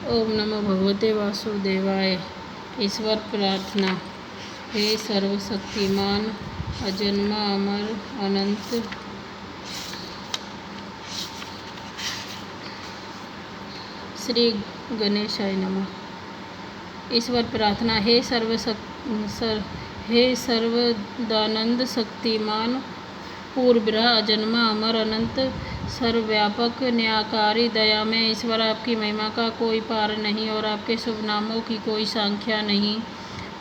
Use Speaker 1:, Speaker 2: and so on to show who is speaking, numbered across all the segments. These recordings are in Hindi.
Speaker 1: ओम नमो भगवते वासुदेवाय। ईश्वर प्रार्थना। हे सर्वशक्तिमान, अजन्मा, अमर, अनंत, श्री गणेशाय नमः। ईश्वर प्रार्थना। हे सर्वदानंद शक्तिमान, पूर्व अजन्मा, अमर, अनंत, सर्वव्यापक, न्यायकारी, दयामय ईश्वर, आपकी महिमा का कोई पार नहीं और आपके शुभ नामों की कोई संख्या नहीं।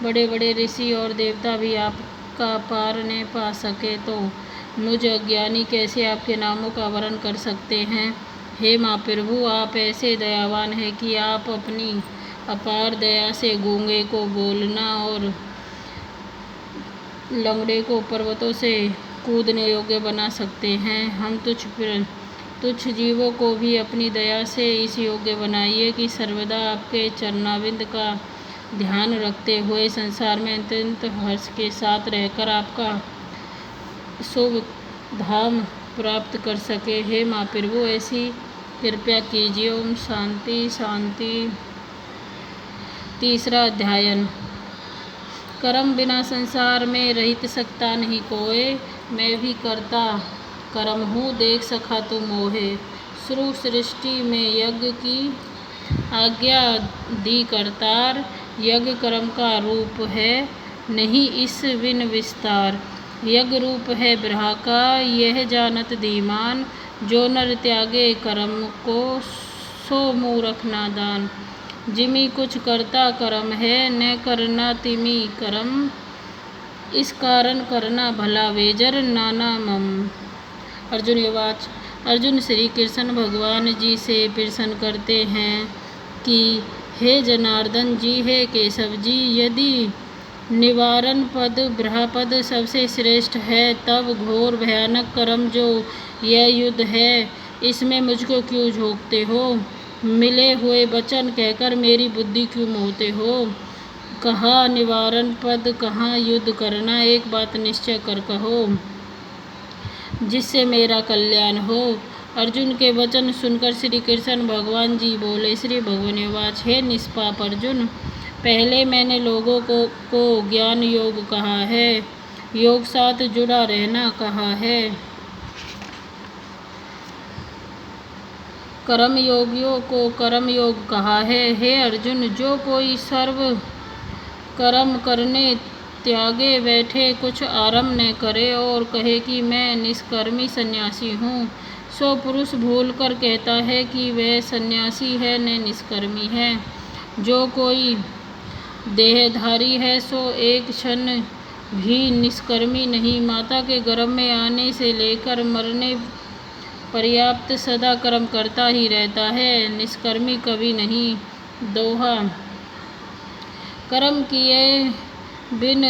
Speaker 1: बड़े बड़े ऋषि और देवता भी आपका पार न पा सके तो मुझ अज्ञानी कैसे आपके नामों का वर्ण कर सकते हैं। हे महाप्रभु, आप ऐसे दयावान हैं कि आप अपनी अपार दया से गूंगे को बोलना और लंगड़े को पर्वतों से कूदने योग्य बना सकते हैं। हम तुच्छ जीवों को भी अपनी दया से इस योग्य बनाइए कि सर्वदा आपके चरणाविंद का ध्यान रखते हुए संसार में अत्यंत हर्ष के साथ रहकर आपका शुभ धाम प्राप्त कर सके। हे महाप्रभु, ऐसी कृपा कीजिए। ओम शांति शांति। तीसरा अध्याय। कर्म बिना संसार में रहित सकता नहीं कोय, मैं भी करता कर्म हूँ, देख सखा तू मोहे। शुरू सृष्टि में यज्ञ की आज्ञा दी करतार, यज्ञ कर्म का रूप है, नहीं इस बिन विस्तार। यज्ञ रूप है ब्रह्म का, यह जानत धीमान, जो नर त्यागे कर्म को, सो मूर्ख नादान। जिमि कुछ करता कर्म है, न करना तिमि कर्म, इस कारण करना भला वेजर नाना मम। अर्जुन युवाच। अर्जुन श्री कृष्ण भगवान जी से प्रश्न करते हैं कि हे जनार्दन जी, हे केशव जी, यदि निवारण पद ब्रह्म पद सबसे श्रेष्ठ है, तब घोर भयानक कर्म जो यह युद्ध है, इसमें मुझको क्यों झोंकते हो? मिले हुए वचन कहकर मेरी बुद्धि क्यों मोहते हो? कहाँ निवारण पद, कहाँ युद्ध करना, एक बात निश्चय कर कहो, जिससे मेरा कल्याण हो। अर्जुन के वचन सुनकर श्री कृष्ण भगवान जी बोले। श्री भगवान वाच। हे निष्पाप अर्जुन, पहले मैंने लोगों को ज्ञान योग कहा है, योग साथ जुड़ा रहना कहा है, कर्म योगियों को कर्म योग कहा है। हे अर्जुन, जो कोई सर्व कर्म करने त्यागे बैठे कुछ आरंभ न करे और कहे कि मैं निष्कर्मी सन्यासी हूँ, सो पुरुष भूलकर कहता है कि वह सन्यासी है न निष्कर्मी है। जो कोई देहधारी है सो एक क्षण भी निष्कर्मी नहीं। माता के गर्भ में आने से लेकर मरने पर्याप्त सदा कर्म करता ही रहता है, निष्कर्मी कभी नहीं। दोहा। कर्म किए बिन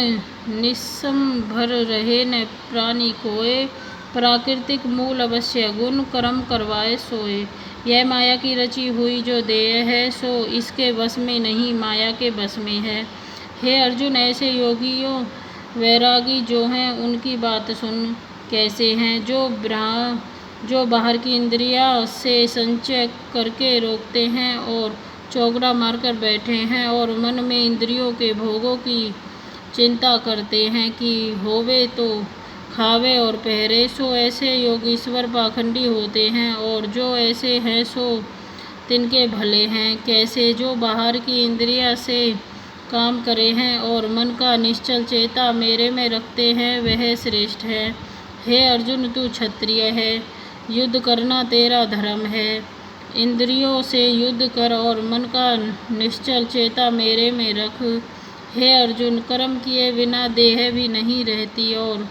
Speaker 1: निस्संभर रहे न प्राणी कोय, प्राकृतिक मूल अवश्य गुण, कर्म करवाए सोए। यह माया की रची हुई जो देह है, सो इसके वश में नहीं, माया के वश में है। हे अर्जुन, ऐसे योगियों वैरागी जो हैं, उनकी बात सुन। कैसे हैं? जो बाहर की इंद्रिया से संचय करके रोकते हैं और चौकड़ा मारकर बैठे हैं और मन में इंद्रियों के भोगों की चिंता करते हैं कि होवे तो खावे और पहरे, सो ऐसे योगीश्वर पाखंडी होते हैं। और जो ऐसे हैं सो तिनके भले हैं। कैसे? जो बाहर की इंद्रिया से काम करे हैं और मन का निश्चल चेता मेरे में रखते हैं, वह श्रेष्ठ है। हे अर्जुन, तू क्षत्रिय है, युद्ध करना तेरा धर्म है। इंद्रियों से युद्ध कर और मन का निश्चल चेता मेरे में रख। हे अर्जुन, कर्म किए बिना देह भी नहीं रहती, और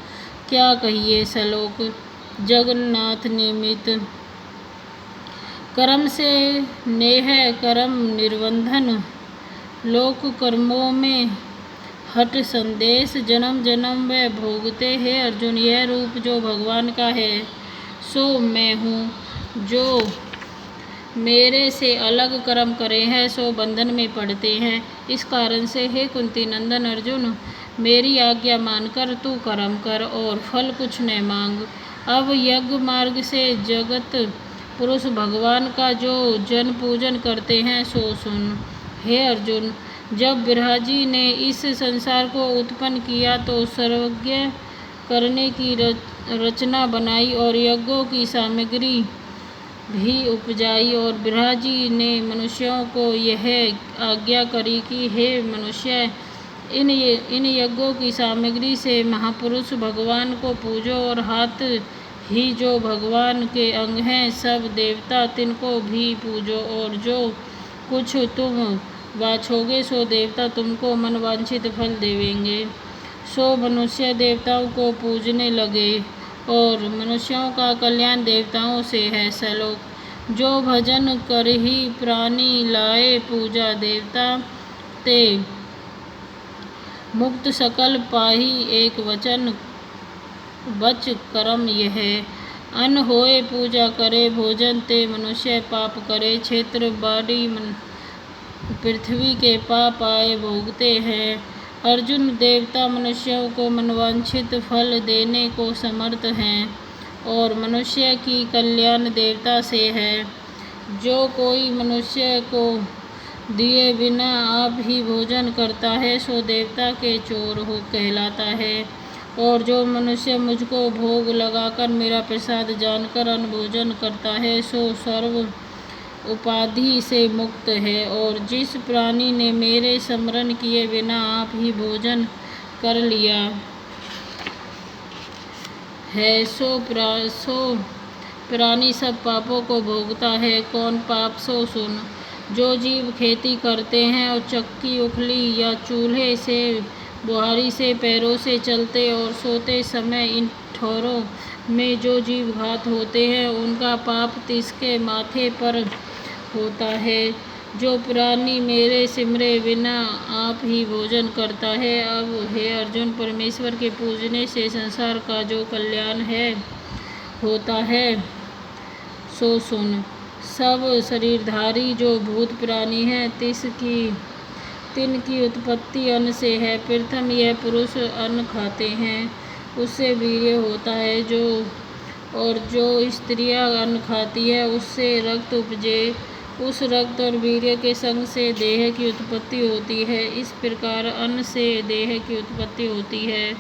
Speaker 1: क्या कहिए श्लोक। जगन्नाथ निमित्त। कर्म से नेह कर्म निर्बंधन, लोक कर्मों में हट संदेश, जन्म जन्म व भोगते। हे अर्जुन, यह रूप जो भगवान का है सो मैं हूँ। जो मेरे से अलग कर्म करे हैं सो बंधन में पड़ते हैं। इस कारण से हे कुंती नंदन अर्जुन, मेरी आज्ञा मानकर तू कर्म कर और फल कुछ न मांग। अब यज्ञ मार्ग से जगत पुरुष भगवान का जो जन पूजन करते हैं सो सुन। हे अर्जुन, जब ब्रह्मा ने इस संसार को उत्पन्न किया तो सर्वज्ञ करने की रचना बनाई और यज्ञों की सामग्री भी उपजाई। और ब्रह्मा जी ने मनुष्यों को यह आज्ञा करी कि हे मनुष्य, इन यज्ञों की सामग्री से महापुरुष भगवान को पूजो और हाथ ही जो भगवान के अंग हैं सब देवता तिनको भी पूजो। और जो कुछ तुम वाछोगे सो देवता तुमको मनवांछित फल देवेंगे। सो मनुष्य देवताओं को पूजने लगे और मनुष्यों का कल्याण देवताओं से है। श्लोक। जो भजन कर ही प्राणी लाए पूजा देवता ते मुक्त सकल पाही एक वचन बच करम यह। अन्न होए पूजा करे भोजन ते मनुष्य पाप करे। क्षेत्र बाड़ी पृथ्वी के पाप आए भोगते हैं। अर्जुन, देवता मनुष्यों को मनवांछित फल देने को समर्थ हैं और मनुष्य की कल्याण देवता से है। जो कोई मनुष्य को दिए बिना आप ही भोजन करता है सो देवता के चोर हो कहलाता है। और जो मनुष्य मुझको भोग लगाकर मेरा प्रसाद जानकर अन्न भोजन करता है सो सर्व उपाधि से मुक्त है। और जिस प्राणी ने मेरे स्मरण किए बिना आप ही भोजन कर लिया है सो प्राणी सब पापों को भोगता है। कौन पाप सो सुन। जो जीव खेती करते हैं और चक्की उखली या चूल्हे से बुहारी से पैरों से चलते और सोते समय इन ठौरों में जो जीव घात होते हैं उनका पाप तिसके माथे पर होता है। जो प्राणी मेरे सिमरे बिना आप ही भोजन करता है। अब हे अर्जुन, परमेश्वर के पूजने से संसार का जो कल्याण है होता है सो सुन। सब शरीरधारी जो भूत प्राणी हैं तिनकी उत्पत्ति अन्न से है। प्रथम यह पुरुष अन्न खाते हैं, उससे वीर्य होता है। जो स्त्रियां अन्न खाती है उससे रक्त उपजे। उस रक्त और वीर्य के संग से देह की उत्पत्ति होती है। इस प्रकार अन्न से देह की उत्पत्ति होती है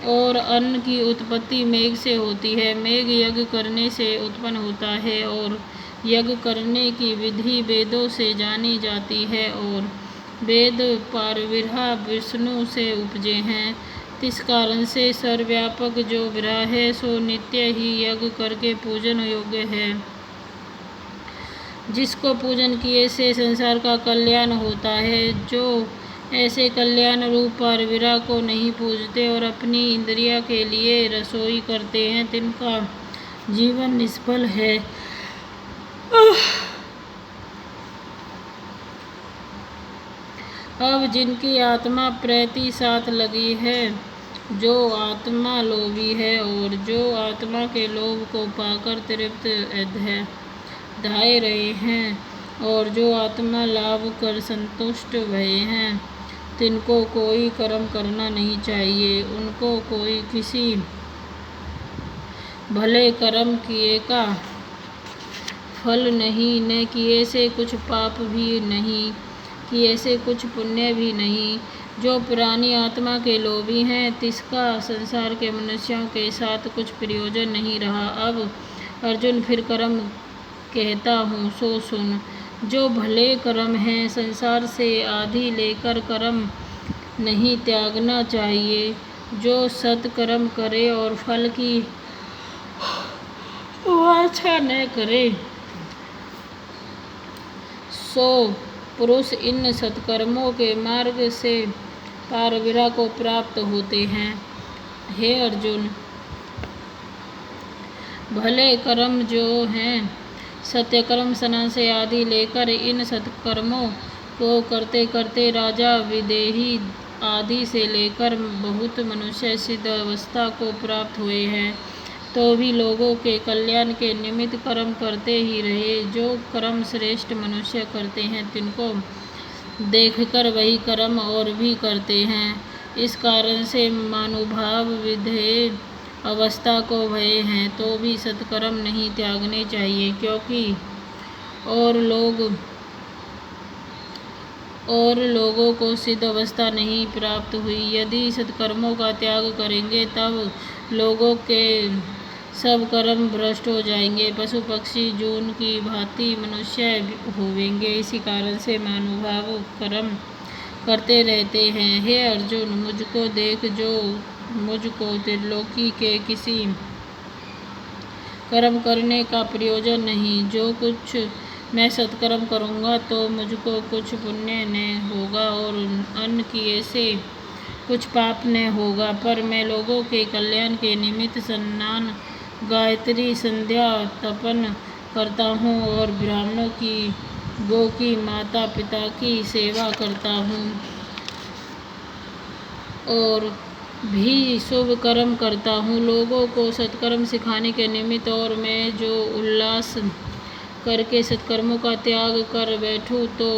Speaker 1: और अन्न की उत्पत्ति मेघ से होती है। मेघ यज्ञ करने से उत्पन्न होता है और यज्ञ करने की विधि वेदों से जानी जाती है। और वेद पारविरहा विष्णु से उपजे हैं। इस कारण से सर्वव्यापक जो विरह है सो नित्य ही यज्ञ करके पूजन योग्य है। जिसको पूजन किए से संसार का कल्याण होता है। जो ऐसे कल्याण रूप पारविरह को नहीं पूजते और अपनी इंद्रिया के लिए रसोई करते हैं तिनका जीवन निष्फल है। अब जिनकी आत्मा प्रति साथ लगी है, जो आत्मा लोभी है और जो आत्मा के लोभ को पाकर तृप्त धाये रहे हैं और जो आत्मा लाभ कर संतुष्ट भये हैं, तिनको कोई कर्म करना नहीं चाहिए। उनको कोई किसी भले कर्म किए का फल नहीं, न किए से कुछ पाप भी नहीं, किए से कुछ पुण्य भी नहीं। जो प्राणी आत्मा के लोभी हैं तिसका संसार के मनुष्यों के साथ कुछ प्रयोजन नहीं रहा। अब अर्जुन फिर कर्म कहता हूँ सो सुन। जो भले कर्म हैं संसार से आदि लेकर कर्म नहीं त्यागना चाहिए। जो सत्कर्म करे और फल की वांछा न करे सो पुरुष इन सत्कर्मों के मार्ग से पारविरह को प्राप्त होते हैं। हे अर्जुन, भले कर्म जो हैं सत्यकर्म सन्यासी आदि लेकर इन सत्कर्मों को करते करते राजा विदेही आदि से लेकर बहुत मनुष्य सिद्ध अवस्था को प्राप्त हुए हैं, तो भी लोगों के कल्याण के निमित्त कर्म करते ही रहे। जो कर्म श्रेष्ठ मनुष्य करते हैं तिनको देखकर वही कर्म और भी करते हैं। इस कारण से मानुभाव विधेय अवस्था को भय हैं तो भी सत्कर्म नहीं त्यागने चाहिए, क्योंकि और लोगों को सिद्ध अवस्था नहीं प्राप्त हुई। यदि सत्कर्मों का त्याग करेंगे तब लोगों के सब कर्म भ्रष्ट हो जाएंगे, पशु पक्षी जून की भांति मनुष्य होवेंगे। इसी कारण से महानुभाव कर्म करते रहते हैं। हे अर्जुन, मुझको देख, जो मुझको त्रिलोकी के किसी कर्म करने का प्रयोजन नहीं। जो कुछ मैं सत्कर्म करूँगा तो मुझको कुछ पुण्य न होगा और अन्य किए से कुछ पाप न होगा, पर मैं लोगों के कल्याण के निमित्त स्नान, गायत्री, संध्या, तपन करता हूँ और ब्राह्मणों की, गौ की, माता पिता की सेवा करता हूँ और भी शुभ कर्म करता हूँ लोगों को सत्कर्म सिखाने के निमित्त। और मैं जो उल्लास करके सत्कर्मों का त्याग कर बैठूं तो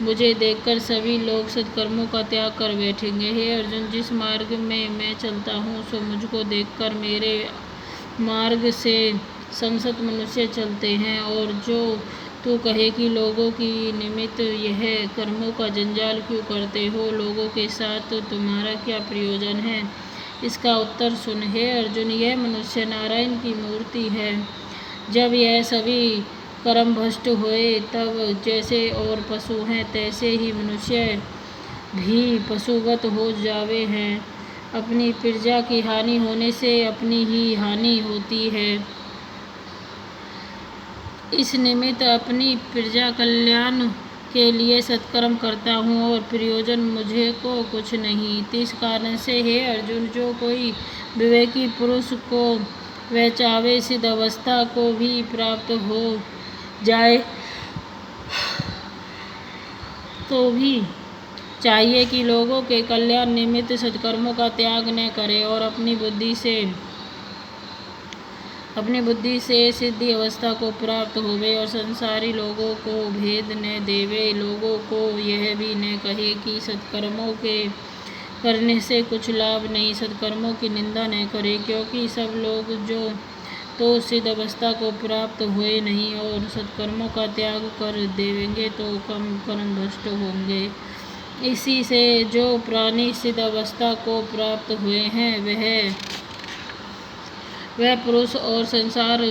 Speaker 1: मुझे देखकर सभी लोग सत्कर्मों का त्याग कर बैठेंगे। हे अर्जुन, जिस मार्ग में मैं चलता हूँ सो मुझको देखकर मेरे मार्ग से संसत मनुष्य चलते हैं। और जो तू कहे कि लोगों की निमित्त यह कर्मों का जंजाल क्यों करते हो, लोगों के साथ तो तुम्हारा क्या प्रयोजन है, इसका उत्तर सुन। हे अर्जुन, यह मनुष्य नारायण की मूर्ति है। जब यह सभी कर्म भ्रष्ट हुए तब जैसे और पशु हैं तैसे ही मनुष्य भी पशुवत हो जावे हैं। अपनी प्रजा की हानि होने से अपनी ही हानि होती है। इस निमित्त अपनी प्रजा कल्याण के लिए सत्कर्म करता हूँ और प्रयोजन मुझे को कुछ नहीं। इस कारण से हे अर्जुन, जो कोई विवेकी पुरुष को वह चाहे सिद्ध अवस्था को भी प्राप्त हो जाए तो भी चाहिए कि लोगों के कल्याण निमित्त सत्कर्मों का त्याग न करे और अपनी बुद्धि से सिद्धि अवस्था को प्राप्त होवे और संसारी लोगों को भेद न देवे। लोगों को यह भी न कहे कि सत्कर्मों के करने से कुछ लाभ नहीं, सत्कर्मों की निंदा न करे, क्योंकि सब लोग जो तो सिद्ध अवस्था को प्राप्त हुए नहीं और सत्कर्मों का त्याग कर देवेंगे तो कर्म भ्रष्ट होंगे। इसी से जो प्राणी सिद्ध अवस्था को प्राप्त हुए हैं वह पुरुष और संसार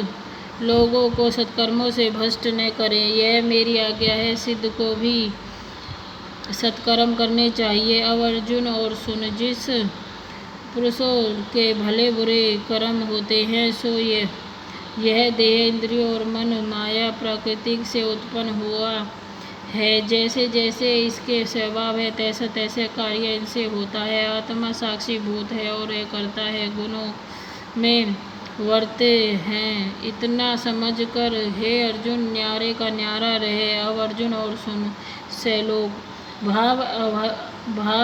Speaker 1: लोगों को सत्कर्मों से भ्रष्ट न करें, यह मेरी आज्ञा है। सिद्ध को भी सत्कर्म करने चाहिए। अब अर्जुन और सुन, जिस पुरुषों के भले बुरे कर्म होते हैं सो यह देह, इंद्रियों और मन माया प्रकृति से उत्पन्न हुआ है। जैसे जैसे इसके स्वभाव है तैसा तैसा कार्य इनसे होता है। आत्मा साक्षी भूत है और यह करता है, गुणों में वर्ते हैं। इतना समझकर हे अर्जुन न्यारे का न्यारा रहे। अब अर्जुन और सुन, सैलोक भाव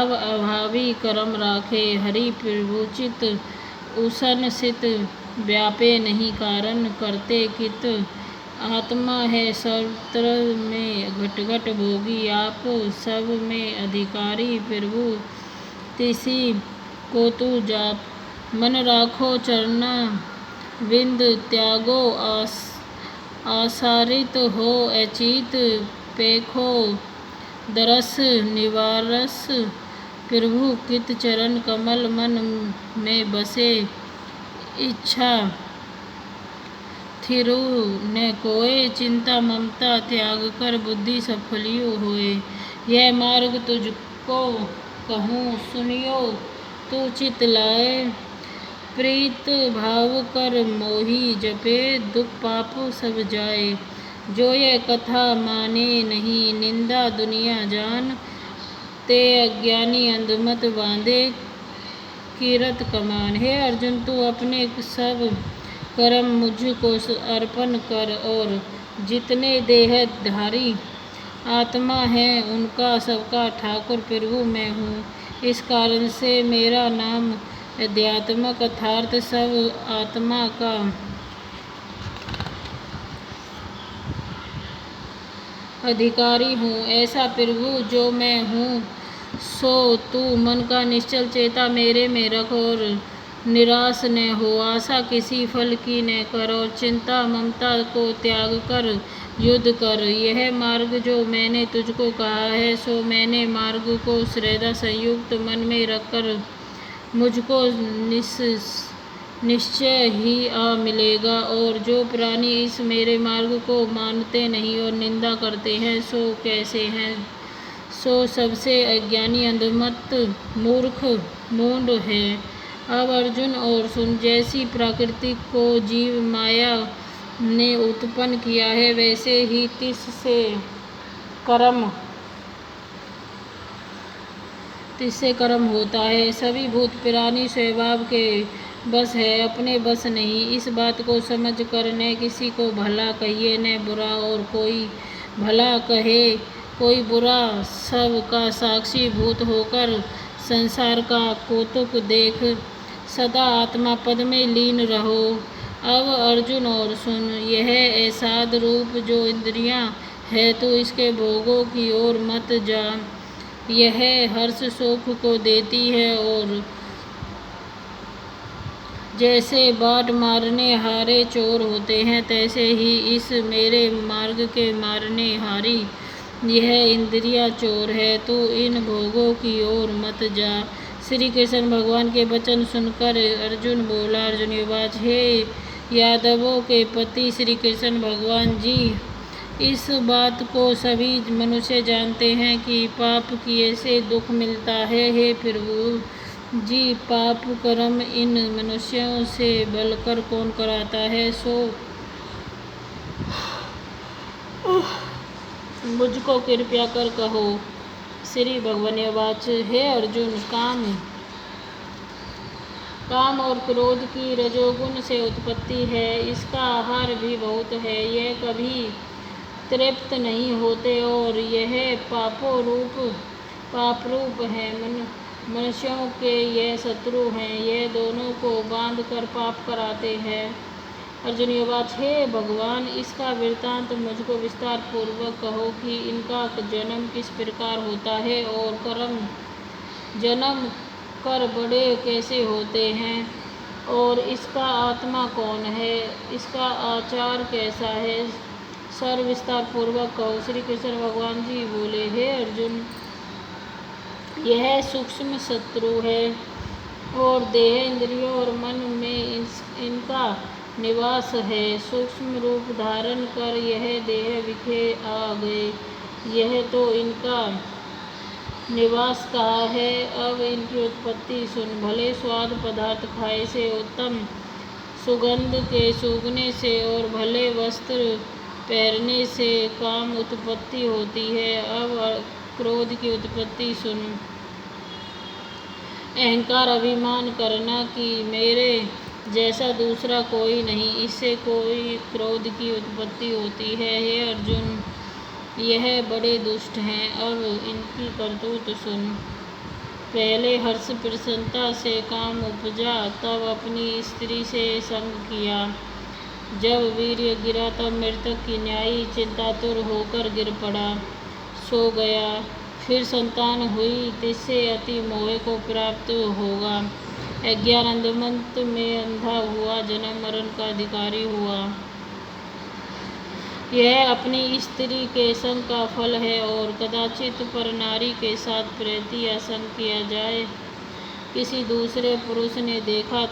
Speaker 1: अभावी कर्म राखे, हरि प्रभुचित उसन सित व्यापे नहीं, कारण करते कित आत्मा है सर्वत्र में घट घट भोगी, आप सब में अधिकारी प्रभु तिसी को तू जाप। मन राखो चरना विंद त्यागो आसारित हो अचित, पेखो दरस निवारस प्रभु कित चरण कमल, मन में बसे इच्छा थिरु न कोय, चिंता ममता त्याग कर बुद्धि सफलियो होए। यह मार्ग तुझको कहूँ सुनियो तू चित लाए, प्रीत भाव कर मोही जपे, दुख पाप सब जाए। जो यह कथा माने नहीं, निंदा दुनिया जान, ते अज्ञानी अंधमत बांधे कीरत कमान। हे अर्जुन, तू अपने सब कर्म मुझको अर्पण कर और जितने देहधारी आत्मा है उनका सबका ठाकुर प्रभु मैं हूँ। इस कारण से मेरा नाम अध्यात्मक अर्थात सब आत्मा का अधिकारी हूँ। ऐसा प्रभु जो मैं हूँ सो तू मन का निश्चल चेता मेरे में रख और निराश न हो, आशा किसी फल की न कर, और चिंता ममता को त्याग कर युद्ध कर। यह मार्ग जो मैंने तुझको कहा है, सो मैंने मार्ग को श्रद्धा संयुक्त मन में रखकर मुझको निश्चय ही आ मिलेगा। और जो प्राणी इस मेरे मार्ग को मानते नहीं और निंदा करते हैं, सो कैसे हैं? सो सबसे अज्ञानी, अंधमत, मूर्ख, मूढ़ है। अब अर्जुन और सुन, जैसी प्रकृति को जीव माया ने उत्पन्न किया है, वैसे ही तिससे कर्म होता है। सभी भूत प्राणी स्वभाव के बस है, अपने बस नहीं। इस बात को समझ कर न किसी को भला कहिए न बुरा, और कोई भला कहे कोई बुरा, सब का साक्षी भूत होकर संसार का कौतुक देख सदा आत्मा पद में लीन रहो। अब अर्जुन और सुन, यह ऐसाद रूप जो इंद्रियां है, तो इसके भोगों की ओर मत जा। यह हर्ष शोक को देती है, और जैसे बाट मारने हारे चोर होते हैं, तैसे ही इस मेरे मार्ग के मारने हारी यह इंद्रिया चोर है। तो इन भोगों की ओर मत जा। श्री कृष्ण भगवान के वचन सुनकर अर्जुन बोला, अर्जुनवाच, हे यादवों के पति श्री कृष्ण भगवान जी, इस बात को सभी मनुष्य जानते हैं कि पाप किए से दुख मिलता है। हे प्रभु जी, पाप कर्म इन मनुष्यों से बलकर कौन कराता है, सो मुझको कृपया कर कहो। श्री भगवानवाच, हे अर्जुन, काम और क्रोध की रजोगुण से उत्पत्ति है। इसका आहार भी बहुत है। यह कभी तृप्त नहीं होते, और यह पाप रूप है। मनुष्यों के यह शत्रु हैं। यह दोनों को बांध कर पाप कराते हैं। अर्जुनवाच, हे भगवान, इसका वृत्तांत मुझको विस्तार पूर्वक कहो कि इनका जन्म किस प्रकार होता है, और कर्म जन्म कर बड़े कैसे होते हैं, और इसका आत्मा कौन है, इसका आचार कैसा है, सर्व विस्तार पूर्वक कहो। श्री कृष्ण भगवान जी बोले, हे अर्जुन, यह सूक्ष्म शत्रु है, और देह, इंद्रियों और मन में इनका निवास है। सूक्ष्म रूप धारण कर यह देह विखे आ गए। यह तो इनका निवास कहा है। अब इनकी उत्पत्ति सुन। भले स्वाद पदार्थ खाए से, उत्तम सुगंध के सूंघने से, और भले वस्त्र पहनने से काम उत्पत्ति होती है। अब क्रोध की उत्पत्ति सुन। अहंकार, अभिमान करना कि मेरे जैसा दूसरा कोई नहीं, इससे कोई क्रोध की उत्पत्ति होती है। हे अर्जुन, यह बड़े दुष्ट हैं। अब इनकी करतूत सुन। पहले हर्ष प्रसन्नता से काम उपजा, तब अपनी स्त्री से संग किया। जब वीर्य गिरा, तब मृतक की न्यायी चिंतातुर होकर गिर पड़ा, सो गया। फिर संतान हुई, तिससे अति मोह को प्राप्त होगा। अज्ञान अंधमत में अंधा हुआ, जन्म मरण का अधिकारी हुआ। यह अपनी स्त्री के संग का फल है, और कदाचित पर नारी के साथ प्रीति या संग किया जाए। किसी दूसरे पुरुष ने देखा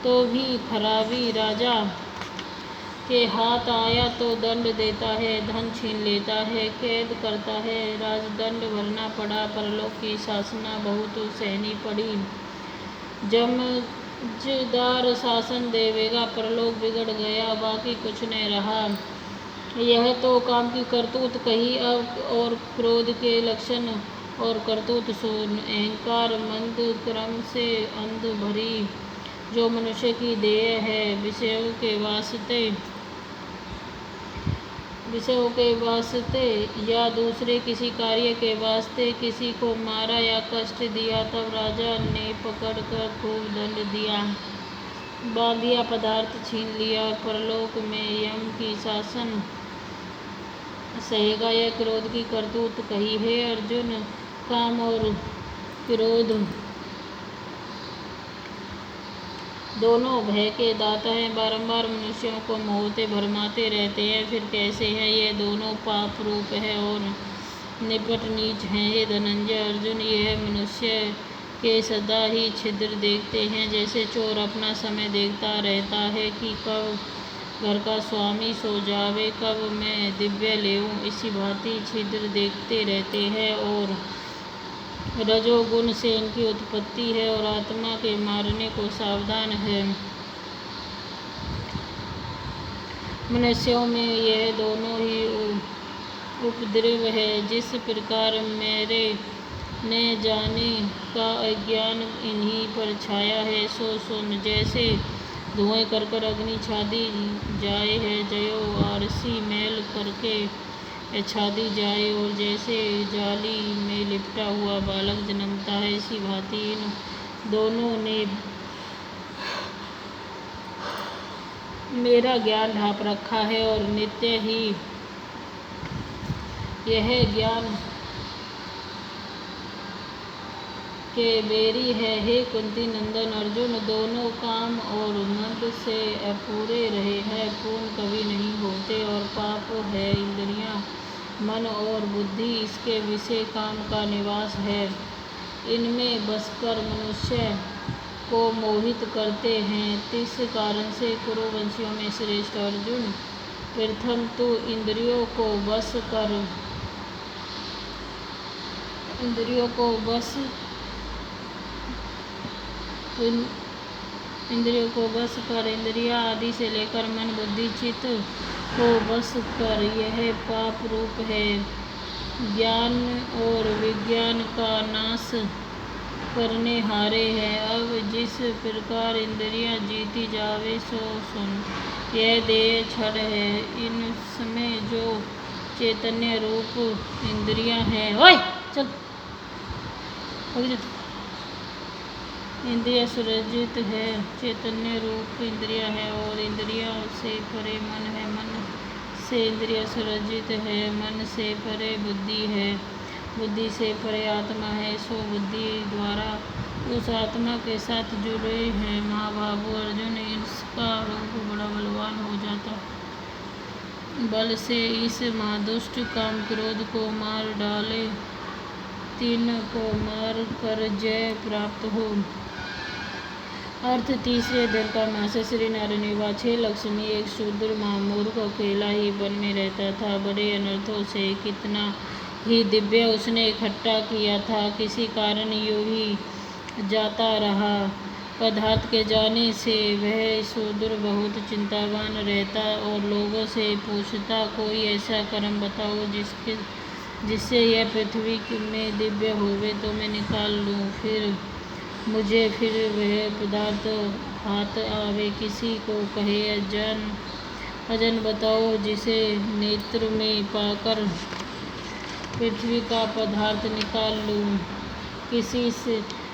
Speaker 1: तो भी खराबी राजा के हाथ आया तो दंड देता है, धन छीन लेता है, कैद करता है, राजदंड भरना पड़ा, परलोक की शासना बहुत सहनी पड़ी। जमजदार शासन देवेगा, परलोक बिगड़ गया, बाकी कुछ न रहा। यह तो काम की करतूत कही। अब और क्रोध के लक्षण और करतूत सुन। अहंकार मंद क्रम से अंध भरी, जो मनुष्य की देह है, विषयों के वास्ते या दूसरे किसी कार्य के वास्ते किसी को मारा या कष्ट दिया, तब राजा ने पकड़ कर खूब दंड दिया, बांध दिया, पदार्थ छीन लिया, और परलोक में यम की शासन सहेगा। यह क्रोध की करतूत कही। हे अर्जुन, काम और क्रोध दोनों भय के दाता हैं, बारंबार मनुष्यों को मोहते भरमाते रहते हैं। फिर कैसे है, ये दोनों पाप रूप है और निपट नीच हैं। हे धनंजय अर्जुन, यह मनुष्य के सदा ही छिद्र देखते हैं, जैसे चोर अपना समय देखता रहता है कि कब घर का स्वामी सो जावे, कब मैं दिव्य लेऊं, इसी भांति छिद्र देखते रहते हैं। और रजोगुण से इनकी उत्पत्ति है और आत्मा के मारने को सावधान है। मनुष्यों में यह दोनों ही उपद्रव है। जिस प्रकार मेरे न जाने का अज्ञान इन्हीं पर छाया है, सो सुन। जैसे धुएं कर कर अग्नि छादी जाए है, जयो आरसी मेल करके छादी जाए, और जैसे जाली में लिपटा हुआ बालक जन्मता है, इसी भांति इन दोनों ने मेरा ज्ञान ढांप रखा है और नित्य ही यह ज्ञान के बेरी है। हे कुंती नंदन अर्जुन, दोनों काम और मद से अपूरे रहे हैं, पूर्ण कभी नहीं होते। और पाप है इंद्रियां, मन और बुद्धि, इसके विषय काम का निवास है। इनमें बसकर मनुष्य को मोहित करते हैं। इस कारण से कुरुवंशियों में श्रेष्ठ अर्जुन, प्रथम तो इंद्रियों को बस कर इंद्रिया आदि से लेकर मन बुद्धि चित्त को बस कर यह पाप रूप है। ज्ञान और विज्ञान का नाश करने हारे हैं। अब जिस प्रकार इंद्रियां जीती जावे, सो सुन। यह देह क्षण है, इनमें जो चैतन्य रूप इंद्रियां हैं, चल इंद्रिया सुरजित है, चैतन्य रूप इंद्रिया है, और इंद्रिया से परे मन है, मन से इंद्रिया सुरजित है, मन से परे बुद्धि है, बुद्धि से परे आत्मा है। सो बुद्धि द्वारा उस आत्मा के साथ जुड़े हैं। महाबाहु अर्जुन, इसका रूप बड़ा बलवान हो जाता है। बल से इस महादुष्ट काम क्रोध को मार डाले, तीन को मार कर जय प्राप्त हो। अर्थ तीसरे दिन का महाशय श्री नारायण युवा 6 लक्ष्मी। एक शूद्र महामूर्ख अकेला ही वन में रहता था। बड़े अनर्थों से कितना ही दिव्य उसने इकट्ठा किया था, किसी कारण यूं ही जाता रहा। पदार्थ के जाने से वह शूद्र बहुत चिंतावान रहता और लोगों से पूछता, कोई ऐसा कर्म बताओ जिससे यह पृथ्वी में दिव्य होवे, तो मैं निकाल लूँ, फिर मुझे फिर वह पदार्थ हाथ आवे। किसी को कहे, अजन बताओ जिसे नेत्र में पाकर पृथ्वी का पदार्थ निकाल लूँ। किसी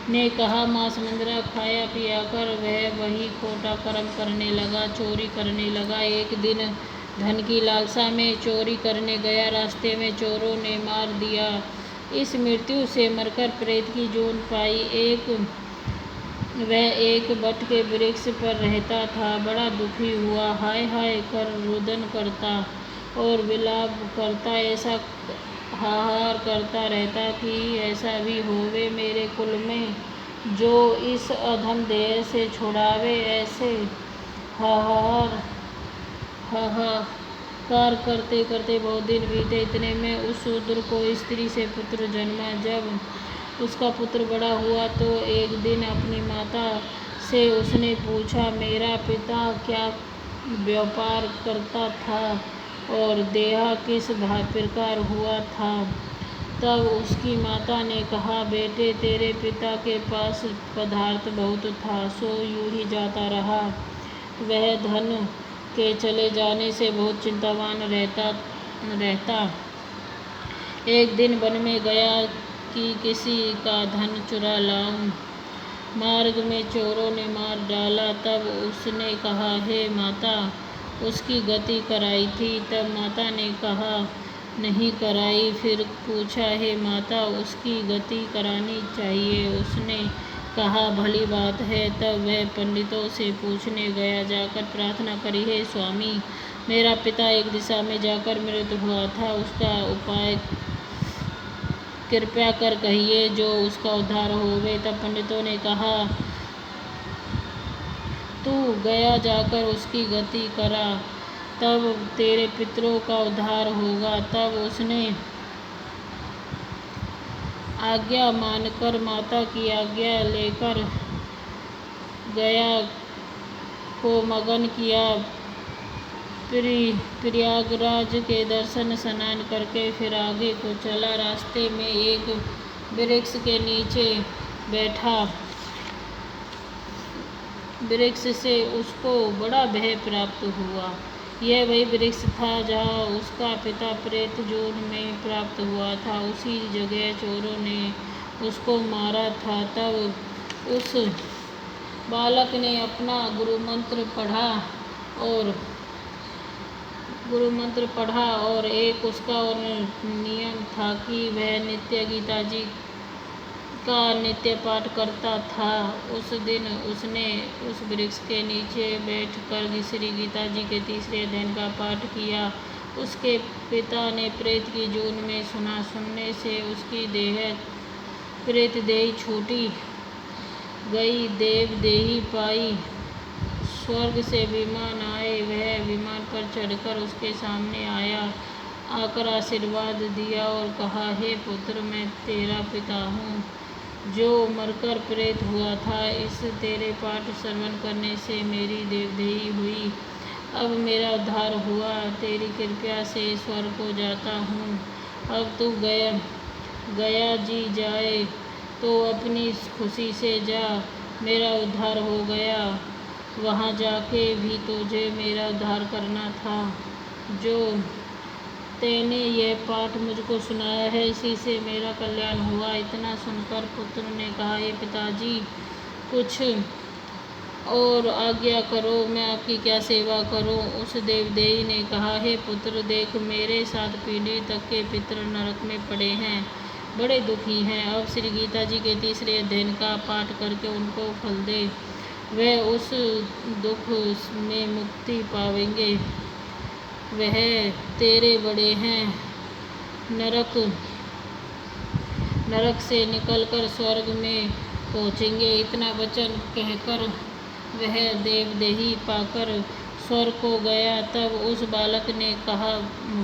Speaker 1: ने कहा, मांस मंदिरा खाया पिया कर वह वही खोटा कर्म करने लगा, चोरी करने लगा। एक दिन धन की लालसा में चोरी करने गया, रास्ते में चोरों ने मार दिया। इस मृत्यु से मरकर प्रेत की जून पाई। वह एक बट के वृक्ष पर रहता था, बड़ा दुखी हुआ, हाय हाय कर रुदन करता और विलाप करता, ऐसा हाहार करता रहता कि ऐसा भी होवे मेरे कुल में जो इस अधम देह से छुड़ावे। ऐसे हाहाकार करते करते बहुत दिन बीते। इतने में उस शूद्र को स्त्री से पुत्र जन्मा। जब उसका पुत्र बड़ा हुआ तो एक दिन अपनी माता से उसने पूछा, मेरा पिता क्या व्यापार करता था और देहा किस प्रकार हुआ था? तब उसकी माता ने कहा, बेटे तेरे पिता के पास पदार्थ बहुत था, सो यूं ही जाता रहा। वह धन के चले जाने से बहुत चिंतावान रहता। एक दिन वन में गया कि किसी का धन चुरा लाऊं। मार्ग में चोरों ने मार डाला। तब उसने कहा, हे माता, उसकी गति कराई थी? तब माता ने कहा, नहीं कराई। फिर पूछा, हे माता, उसकी गति करानी चाहिए? उसने कहा, भली बात है। तब वह पंडितों से पूछने गया, जाकर प्रार्थना करी, हे स्वामी, मेरा पिता एक दिशा में जाकर मृत हुआ था, उसका उपाय कृपया कर कहिए जो उसका उद्धार होवे। तब पंडितों ने कहा, तू गया जाकर उसकी गति करा, तब तेरे पितरों का उद्धार होगा। तब उसने आज्ञा मानकर माता की आज्ञा लेकर गया को मगन किया। प्रयागराज के दर्शन स्नान करके फिर आगे को चला। रास्ते में एक वृक्ष के नीचे बैठा। वृक्ष से उसको बड़ा भय प्राप्त हुआ। यह वही वृक्ष था जहाँ उसका पिता प्रेत जून में प्राप्त हुआ था। उसी जगह चोरों ने उसको मारा था। तब उस बालक ने अपना गुरु मंत्र पढ़ा और एक उसका और नियम था कि वह नित्य गीता जी का नित्य पाठ करता था। उस दिन उसने उस वृक्ष के नीचे बैठकर श्री गीता जी के तीसरे अध्याय का पाठ किया। उसके पिता ने प्रेत की जून में सुनने से उसकी प्रेत देही छूटी गई, देव देही पाई। स्वर्ग से विमान आए, वह विमान पर चढ़कर उसके सामने आकर आशीर्वाद दिया और कहा, हे पुत्र, मैं तेरा पिता हूँ जो मरकर प्रेत हुआ था। इस तेरे पाठ श्रवण करने से मेरी देवदेही हुई। अब मेरा उद्धार हुआ। तेरी कृपा से स्वर्ग को जाता हूँ। अब तू गया जी जाए तो अपनी खुशी से जा। मेरा उद्धार हो गया। वहाँ जाके भी तुझे मेरा उद्धार करना था। जो तेने यह पाठ मुझको सुनाया है, इसी से मेरा कल्याण हुआ। इतना सुनकर पुत्र ने कहा, हे पिताजी, कुछ और आज्ञा करो, मैं आपकी क्या सेवा करूं। उस देवदेही ने कहा, हे पुत्र, देख, मेरे 7 पीढ़ी तक के पितर नरक में पड़े हैं, बड़े दुखी हैं। अब श्री गीता जी के तीसरे अध्याय का पाठ करके उनको फल दे, वह उस दुख में मुक्ति पावेंगे। वह तेरे बड़े हैं, नरक से निकलकर स्वर्ग में पहुँचेंगे। इतना वचन कहकर वह देवदेही पाकर स्वर्ग को गया। तब उस बालक ने कहा,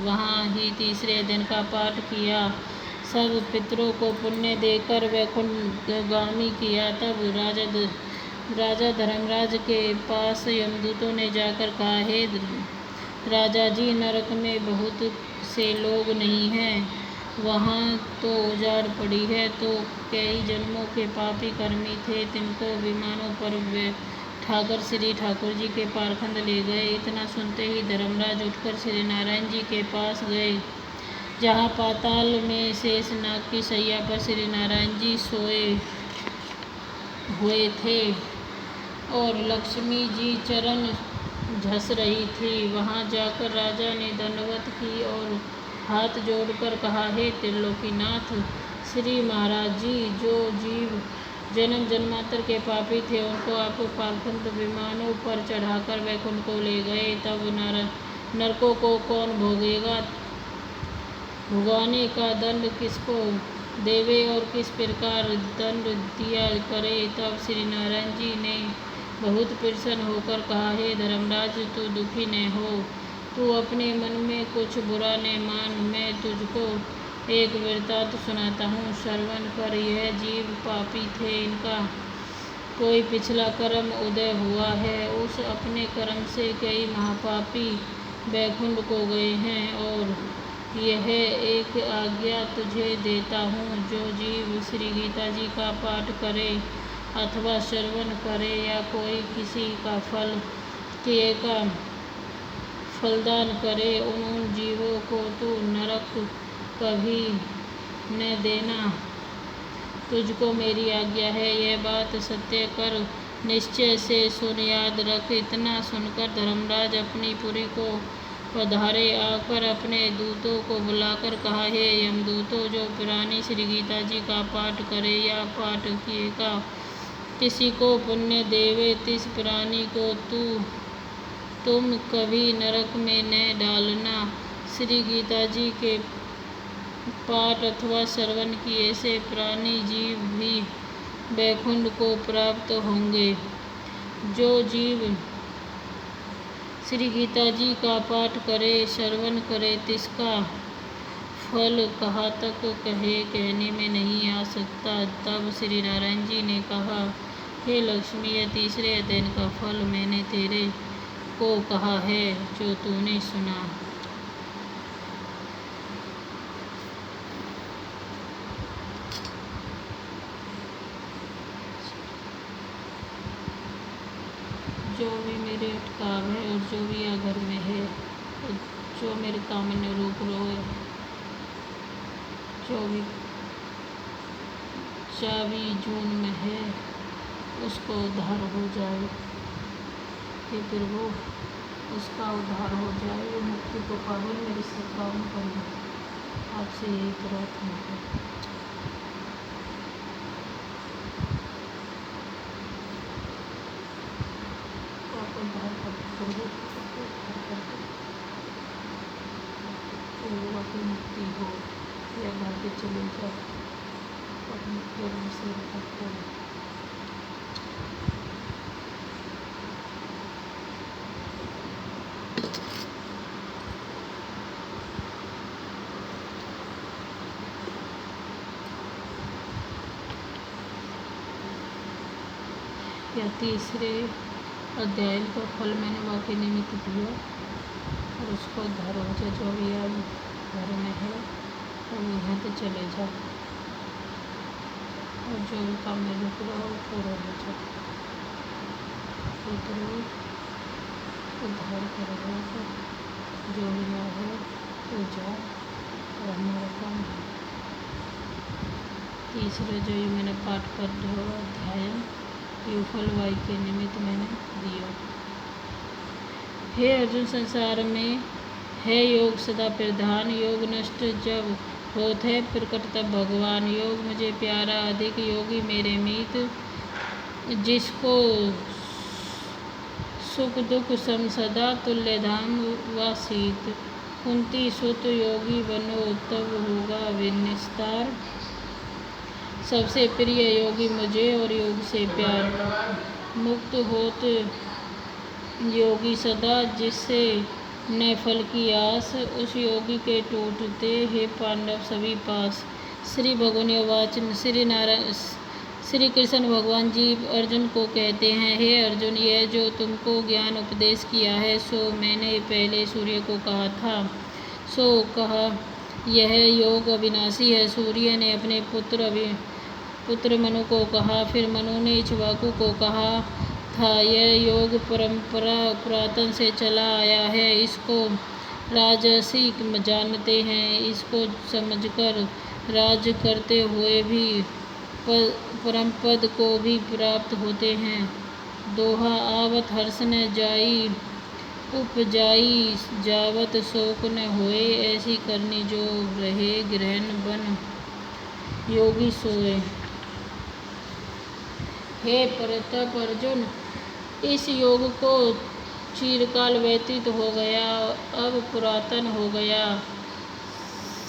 Speaker 1: वहाँ ही तीसरे अध्याय का पाठ किया, सब पितरों को पुण्य देकर वैकुंठगामी किया। तब राजा धर्मराज के पास यमदूतों ने जाकर कहा, हे राजा जी, नरक में बहुत से लोग नहीं हैं, वहाँ तो उजाड़ पड़ी है। तो कई जन्मों के पापी कर्मी थे, तिनको विमानों पर ठाकर श्री ठाकुर जी के पारखंड ले गए। इतना सुनते ही धर्मराज उठकर श्री नारायण जी के पास गए, जहाँ पाताल में शेषनाग की शैया पर श्री नारायण जी सोए हुए थे और लक्ष्मी जी चरण घस रही थी। वहाँ जाकर राजा ने दंडवत की और हाथ जोड़कर कहा, हे त्रिलोकीनाथ श्री महाराज जी, जो जीव जन्म जन्मांतर के पापी थे, उनको आप पारखंड विमानों पर चढ़ाकर वैकुंठ को ले गए। तब नरकों को कौन भोगेगा? भुगवाने का दंड किसको देवे और किस प्रकार दंड दिया करे। तब श्री नारायण जी ने बहुत प्रसन्न होकर कहा, हे धर्मराज, तू दुखी न हो, तू अपने मन में कुछ बुरा न मान। मैं तुझको एक वृत्तांत सुनाता हूँ, श्रवण कर। यह जीव पापी थे, इनका कोई पिछला कर्म उदय हुआ है। उस अपने कर्म से कई महापापी वैकुंठ को गए हैं। और यह एक आज्ञा तुझे देता हूँ, जो जीव श्री गीता जी का पाठ करे अथवा श्रवण करे या कोई किसी का किए का फलदान करे, उन जीवों को तू नरक कभी न देना। तुझको मेरी आज्ञा है, यह बात सत्य कर निश्चय से सुन, याद रख। इतना सुनकर धर्मराज अपनी पुरी को पधारे। आकर अपने दूतों को बुलाकर कहा, हे यमदूतों, जो प्राणी श्री गीता जी का पाठ करे या पाठ किए का किसी को पुण्य देवे तिस प्राणी को तुम कभी नरक में न डालना। श्री गीता जी के पाठ अथवा श्रवण किए से प्राणी जीव भी वैकुंठ को प्राप्त होंगे। जो जीव श्री गीता जी का पाठ करे, श्रवण करे, तिसका फल कहाँ तक कहने में नहीं आ सकता। तब श्री नारायण जी ने कहा, हे लक्ष्मी, यह तीसरे अध्ययन का फल मैंने तेरे को कहा है जो तूने सुना। जो भी मेरे अटकाव है और जो भी या घर में है, जो मेरे कामना रोक रो है, जो भी चाबी जून में है, उसको उद्धार हो जाए। हे प्रभु, उसका उद्धार हो जाए, वो मुक्ति को पावे, मेरी सत्तावन करें। आपसे यही प्रार्थना है। तो मुक्ति हो या भाग्य चले जाए, अपने कर्म से रखो। या तीसरे अध्याय का फल मैंने वाकई निमित्त दिया और उसको उद्धार हो जाए। जो भी आज घर में है वो यहाँ से चले जाओ और जो भी काम में रुक रहा हो पूरा हो जाए। उद्धार करेगा जो भी ना है वो जाओ और हमारा काम है। तीसरे जो ये मैंने पाठ कर रहा अध्याय ये फल वाई के निमित्त मैंने दिया। हे अर्जुन, संसार में है योग सदा प्रधान, योग नष्ट जब होत है प्रकट तब भगवान। योग मुझे प्यारा अधिक योगी मेरे मीत, जिसको सुख दुख सम सदा तुल्य धाम व शीत। कुंती सुत योगी बनो तब होगा विनिस्तार, सबसे प्रिय योगी मुझे और योग से प्यार। मुक्त होत योगी सदा, जिससे न फल की आस, उस योगी के टूटते हे पांडव सभी पास। श्री भगवान वाचन श्री कृष्ण भगवान जी अर्जुन को कहते हैं, हे अर्जुन, यह जो तुमको ज्ञान उपदेश किया है सो मैंने पहले सूर्य को कहा था। सो कहा, यह योग अविनाशी है। सूर्य ने अपने पुत्र मनु को कहा, फिर मनु ने इक्ष्वाकु को कहा था। यह योग परंपरा पुरातन से चला आया है, इसको राजसी जानते हैं। इसको समझकर राज करते हुए भी परमपद को भी प्राप्त होते हैं। दोहा, आवत हर्ष न जाई उपजाई, जावत शोक न होए, ऐसी करनी जो रहे ग्रहण बन योगी सोए। हे प्रताप अर्जुन, इस योग को चिरकाल व्यतीत हो गया, अब पुरातन हो गया,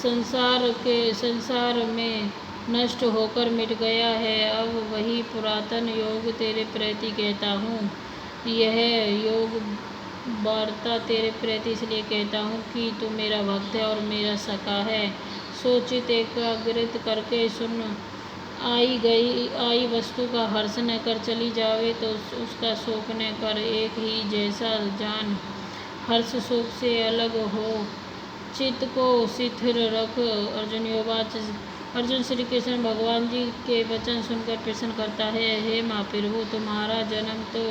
Speaker 1: संसार में नष्ट होकर मिट गया है। अब वही पुरातन योग तेरे प्रति कहता हूँ। यह योग वार्ता तेरे प्रति इसलिए कहता हूँ कि तू मेरा भक्त है और मेरा सखा है। सोचित एकाग्रित करके सुन, आई वस्तु का हर्ष न कर चली जावे तो उसका शोक न कर। एक ही जैसा जान, हर्ष शोक से अलग हो, चित्त को शिथिल रख। अर्जुन श्री कृष्ण भगवान जी के वचन सुनकर प्रश्न करता है, हे महाप्रभु, तुम्हारा जन्म तो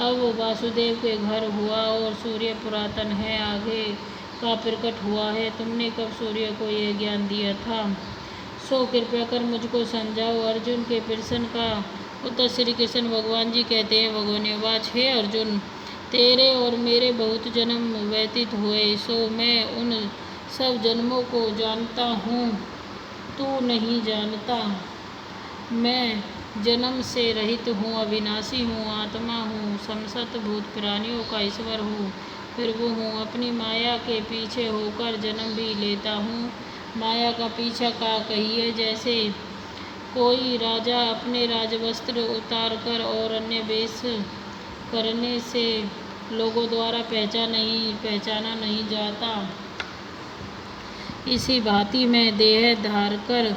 Speaker 1: अब वासुदेव के घर हुआ और सूर्य पुरातन है, आगे का प्रकट हुआ है। तुमने कब सूर्य को यह ज्ञान दिया था? सो कृपया कर मुझको समझाओ। अर्जुन के प्रश्न का उत्तर श्री कृष्ण भगवान जी कहते हैं, भगवान वाच, हे अर्जुन, तेरे और मेरे बहुत जन्म व्यतीत हुए, सो मैं उन सब जन्मों को जानता हूँ, तू नहीं जानता। मैं जन्म से रहित हूँ, अविनाशी हूँ, आत्मा हूँ, समस्त भूत प्राणियों का ईश्वर हूँ, प्रभु हूँ। अपनी माया के पीछे होकर जन्म भी लेता हूँ। माया का पीछा का कहिए, जैसे कोई राजा अपने राजवस्त्र उतार कर और अन्य वेश करने से लोगों द्वारा पहचाना नहीं जाता, इसी भांति मैं देह धारकर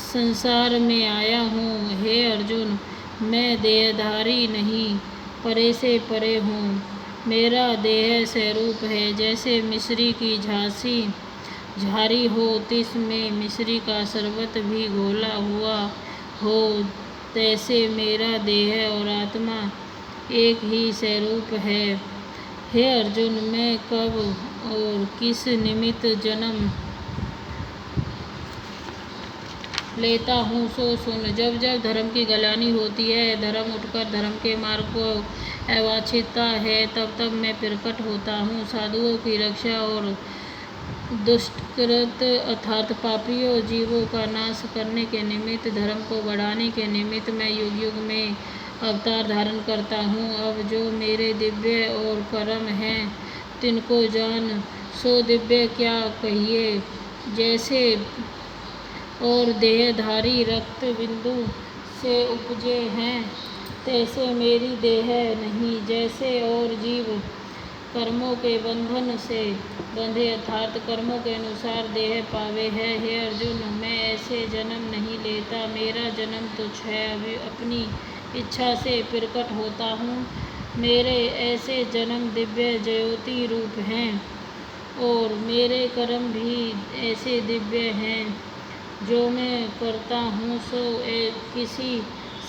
Speaker 1: संसार में आया हूँ। हे अर्जुन, मैं देहधारी नहीं, परे से परे हूँ। मेरा देह स्वरूप है, जैसे मिश्री की झारी हो, तिसमें मिश्री का शरबत भी घोला हुआ हो, तैसे मेरा देह और आत्मा एक ही स्वरूप है। हे अर्जुन, मैं कब और किस निमित्त जन्म लेता हूँ सो सुन। जब जब धर्म की गलानी होती है, धर्म उठकर धर्म के मार्ग को अवांछिता है, तब तब मैं प्रकट होता हूँ। साधुओं की रक्षा और दुष्कृत अर्थात पापियों जीवों का नाश करने के निमित्त, धर्म को बढ़ाने के निमित्त मैं युग युग में अवतार धारण करता हूँ। अब जो मेरे दिव्य और कर्म हैं, तिनको जान। सो दिव्य क्या कहिए, जैसे और देहधारी रक्त बिंदु से उपजे हैं, तैसे मेरी देह नहीं। जैसे और जीव कर्मों के बंधन से बंधे अर्थात कर्मों के अनुसार देह पावे है। हे अर्जुन, मैं ऐसे जन्म नहीं लेता, मेरा जन्म तुच्छ है, अभी अपनी इच्छा से प्रकट होता हूँ। मेरे ऐसे जन्म दिव्य ज्योति रूप हैं और मेरे कर्म भी ऐसे दिव्य हैं। जो मैं करता हूँ सो किसी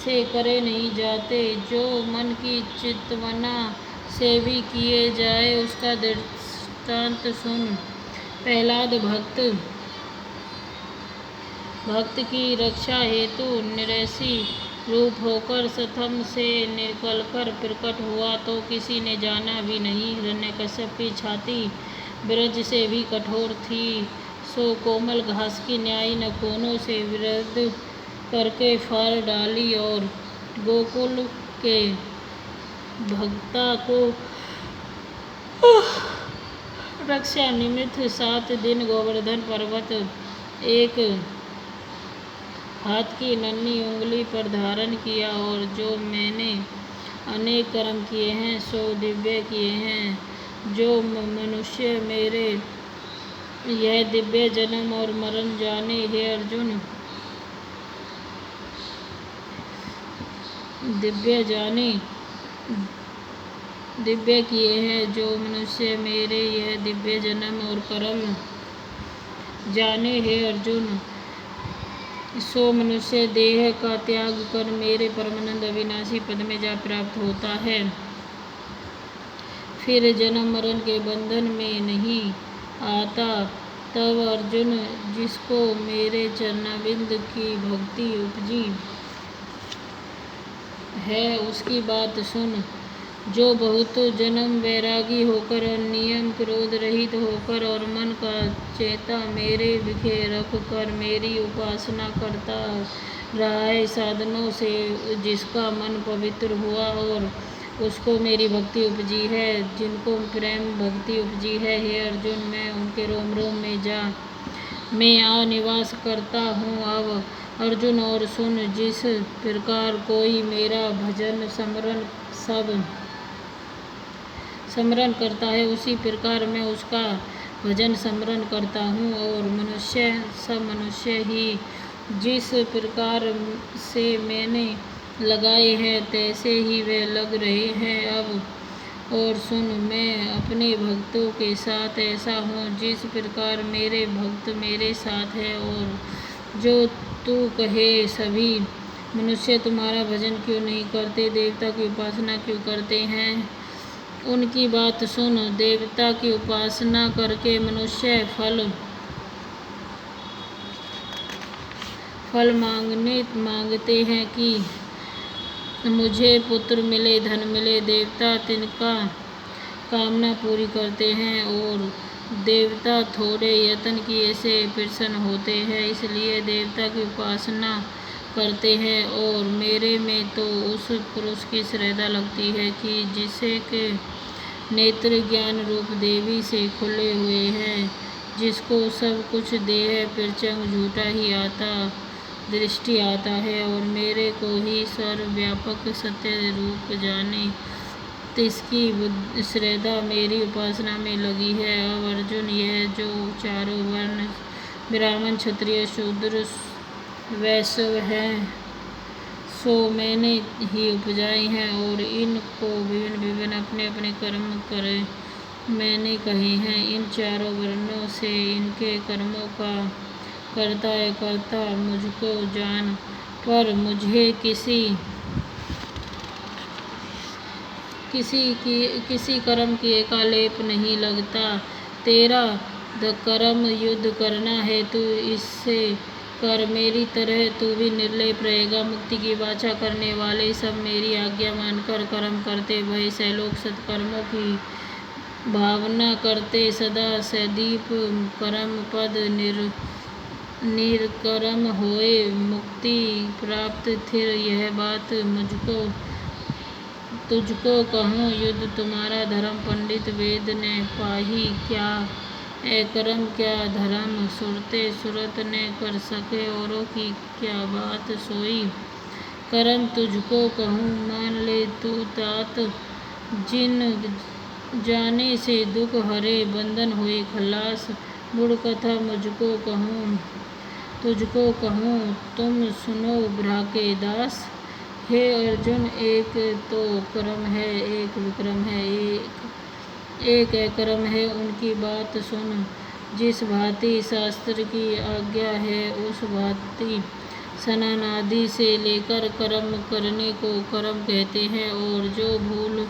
Speaker 1: से करे नहीं जाते। जो मन की चितवना से भी किए जाए, उसका दृष्टांत सुन। प्रहलाद भक्त की रक्षा हेतु निरसी रूप होकर सथम से निकलकर प्रकट हुआ, तो किसी ने जाना भी नहीं। हिरण्यकश्यप की छाती ब्रज से भी कठोर थी, सो कोमल घास की न्यायी नखूनों से विरुद्ध करके फाड़ डाली और गोकुल के भक्ता को रक्षा निमित्त 7 दिन गोवर्धन पर्वत एक हाथ की नन्ही उंगली पर धारण किया। और जो मैंने अनेक कर्म किए हैं सो दिव्य किए हैं। जो मनुष्य मेरे यह दिव्य जन्म और मरण जाने, हे अर्जुन, दिव्य किए हैं। जो मनुष्य मेरे यह दिव्य जन्म और कर्म जाने, हे अर्जुन, सो मनुष्य देह का त्याग कर मेरे परमानंद अविनाशी पद में जा प्राप्त होता है। फिर जन्म मरण के बंधन में नहीं आता। तब अर्जुन, जिसको मेरे चरणारविंद की भक्ति उपजी है, उसकी बात सुन। जो बहुत जन्म वैरागी होकर और नियम क्रोध रहित होकर और मन का चेता मेरे विखे रख कर मेरी उपासना करता रहा है, साधनों से जिसका मन पवित्र हुआ और उसको मेरी भक्ति उपजी है, जिनको प्रेम भक्ति उपजी है, हे अर्जुन, मैं उनके रोम रोम में मैं आ निवास करता हूँ। अब अर्जुन और सुन, जिस प्रकार कोई मेरा भजन समरण करता है, उसी प्रकार मैं उसका भजन समरण करता हूँ। और सब मनुष्य ही जिस प्रकार से मैंने लगाए हैं, तैसे ही वे लग रहे हैं। अब और सुन, मैं अपने भक्तों के साथ ऐसा हूँ जिस प्रकार मेरे भक्त मेरे साथ है। और जो तू कहे, सभी मनुष्य तुम्हारा भजन क्यों नहीं करते, देवता की उपासना क्यों करते हैं, उनकी बात सुन। देवता की उपासना करके मनुष्य फल मांगते हैं कि मुझे पुत्र मिले, धन मिले। देवता तिनका कामना पूरी करते हैं और देवता थोड़े यत्न किए से प्रसन्न होते हैं। इसलिए देवता की उपासना करते हैं, और मेरे में तो उस पुरुष की श्रद्धा लगती है कि जिसे के नेत्र ज्ञान रूप देवी से खुले हुए हैं, जिसको सब कुछ देह प्रचंड झूठा ही आता दृष्टि आता है, और मेरे को ही सर्वव्यापक सत्य रूप जाने, तिसकी श्रद्धा मेरी उपासना में लगी है। अब अर्जुन, यह जो चारों वर्ण ब्राह्मण क्षत्रिय शूद्र वैश्य हैं, सो मैंने ही उपजाए हैं, और इनको विभिन्न विभिन्न अपने अपने कर्म करे मैंने कहे हैं। इन चारों वर्णों से इनके कर्मों का करता है करता मुझको जान, पर मुझे किसी कर्म की एकालेप नहीं लगता। तेरा कर्म युद्ध करना है, तू इससे कर, मेरी तरह तू भी निर्लेप रहेगा। मुक्ति की वाचा करने वाले सब मेरी आज्ञा मानकर कर्म करते भय सैलोक सत्कर्मों की भावना करते, सदा सदीप कर्म पद निर्कर्म होए मुक्ति प्राप्त थिर। यह बात तुझको कहूँ, युद्ध तुम्हारा धर्म पंडित वेद ने पाही क्या, कर्म क्या धर्म सुरते सुरत ने कर सके, औरों की क्या बात सोई। कर्म तुझको कहूँ मान ले तू तात, जिन जाने से दुख हरे बंधन हुए खलास। गुड़ कथा तुझको कहूँ तुम सुनो भ्राके दास। हे अर्जुन, एक तो कर्म है, एक विक्रम है, एक अकर्म है, उनकी बात सुन। जिस भांति शास्त्र की आज्ञा है, उस भांति स्नानादि से लेकर कर्म करने को कर्म कहते हैं, और जो भूल